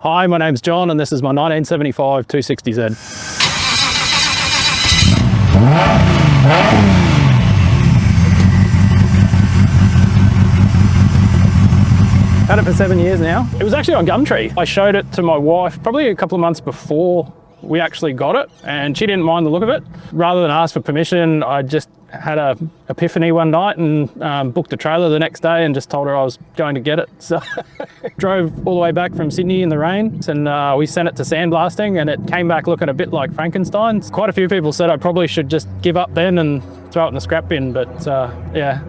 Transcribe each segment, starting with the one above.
Hi, my name's John and this is my 1975 260Z. Had it for 7 years now. It was actually on Gumtree. I showed it to my wife probably a couple of months before we actually got it and she didn't mind the look of it. Rather than ask for permission, I just had a epiphany one night and booked a trailer the next day and just told her I was going to get it. So drove all the way back from Sydney in the rain and we sent it to sandblasting and it came back looking a bit like Frankenstein. Quite a few people said I probably should just give up then and throw it in the scrap bin, but yeah,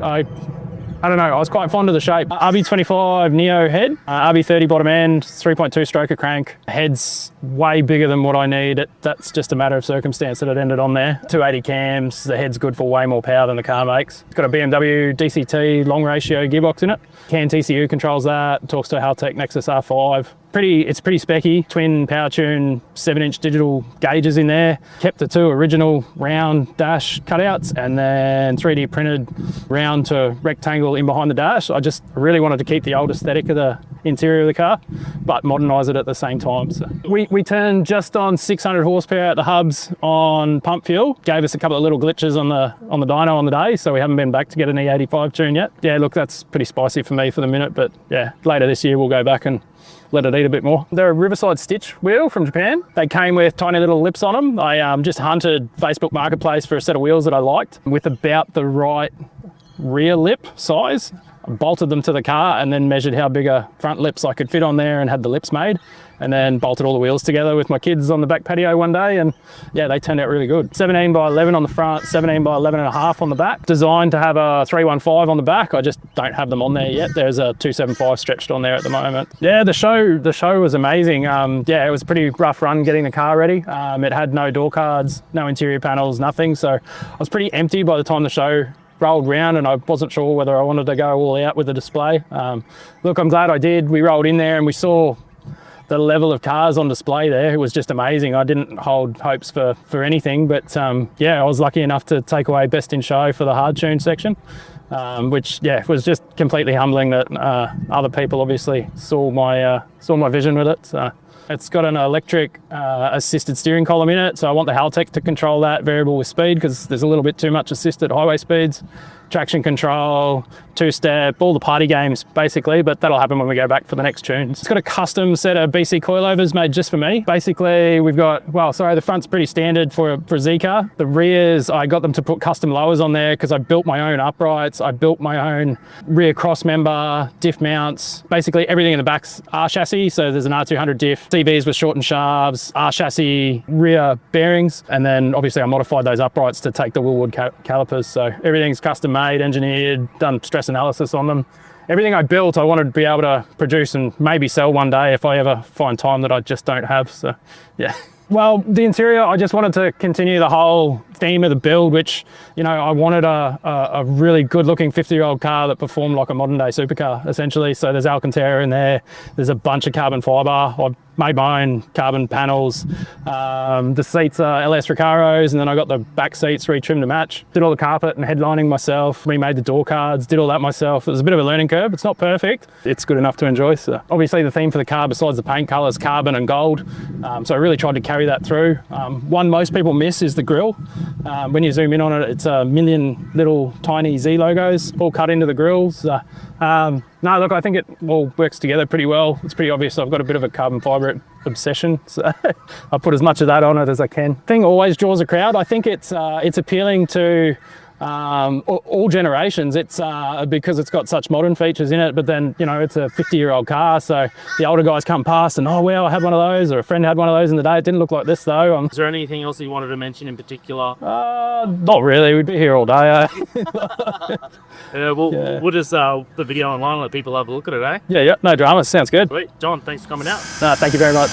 I don't know, I was quite fond of the shape. RB25 Neo head, RB30 bottom end, 3.2 stroker crank. Head's way bigger than what I need. That's just a matter of circumstance that it ended on there. 280 cams, the head's good for way more power than the car makes. It's got a BMW DCT long ratio gearbox in it. CAN TCU controls that, talks to a Haltech Nexus R5. It's pretty specky, twin power tune, 7-inch digital gauges in there. Kept the two original round dash cutouts and then 3D printed round to rectangle in behind the dash. I just really wanted to keep the old aesthetic of the interior of the car, but modernise it at the same time. So we turned just on 600 horsepower at the hubs on pump fuel. Gave us a couple of little glitches on the dyno on the day, so we haven't been back to get an E85 tune yet. Yeah, look, that's pretty spicy for me for the minute, but yeah, later this year we'll go back and let it eat a bit more. They're a Riverside Stitch wheel from Japan. They came with tiny little lips on them. I just hunted Facebook Marketplace for a set of wheels that I liked with about the right rear lip size. I bolted them to the car and then measured how big a front lips I could fit on there and had the lips made, and then bolted all the wheels together with my kids on the back patio one day, and yeah, they turned out really good. 17 by 11 on the front, 17 by 11 and a half on the back. Designed to have a 315 on the back. I just don't have them on there yet. There's a 275 stretched on there at the moment. Yeah, the show was amazing. Yeah, it was a pretty rough run getting the car ready. It had no door cards, no interior panels, nothing. So I was pretty empty by the time the show rolled round and I wasn't sure whether I wanted to go all out with the display. Look, I'm glad I did. We rolled in there and we saw the level of cars on display there. It was just amazing. I didn't hold hopes for anything, but yeah, I was lucky enough to take away best in show for the HardTuned section, which yeah, was just completely humbling that other people obviously saw my vision with it. So it's got an electric assisted steering column in it, so I want the Haltech to control that variable with speed because there's a little bit too much assisted highway speeds. Traction control, two-step, all the party games basically, but that'll happen when we go back for the next tunes. It's got a custom set of BC coilovers made just for me. Basically, we've got, well, sorry, the front's pretty standard for a Z car. The rears, I got them to put custom lowers on there because I built my own uprights. I built my own rear cross member, diff mounts. Basically everything in the back's R chassis, so there's an R200 diff, CVs with shortened shafts, R chassis rear bearings, and then obviously I modified those uprights to take the Willwood calipers, so everything's custom made, engineered, done stress analysis on them. Everything I built, I wanted to be able to produce and maybe sell one day if I ever find time that I just don't have, so yeah. Well, the interior, I just wanted to continue the whole theme of the build, which, you know, I wanted a really good looking 50-year-old car that performed like a modern day supercar, essentially. So there's Alcantara in there, there's a bunch of carbon fiber. I've made my own carbon panels. The seats are LS Recaros, and then I got the back seats retrimmed to match. Did all the carpet and headlining myself, remade the door cards, did all that myself. It was a bit of a learning curve. It's not perfect. It's good enough to enjoy. So obviously the theme for the car, besides the paint colors, carbon and gold. So I really tried to carry that through. One most people miss is the grille. When you zoom in on it, it's a million little tiny Z logos all cut into the grills. No, look, I think it all works together pretty well. It's pretty obvious I've got a bit of a carbon fibre obsession, so I put as much of that on it as I can. Thing always draws a crowd. I think it's appealing to all generations. It's because it's got such modern features in it, but then, you know, it's a 50-year-old car, so the older guys come past and, oh, well, I had one of those, or a friend had one of those in the day. It didn't look like this, though. Is there anything else you wanted to mention in particular? Not really. We'd be here all day. We'll just the video online and let people have a look at it, eh? Yeah, no drama. Sounds good. Sweet. John, thanks for coming out. No, thank you very much.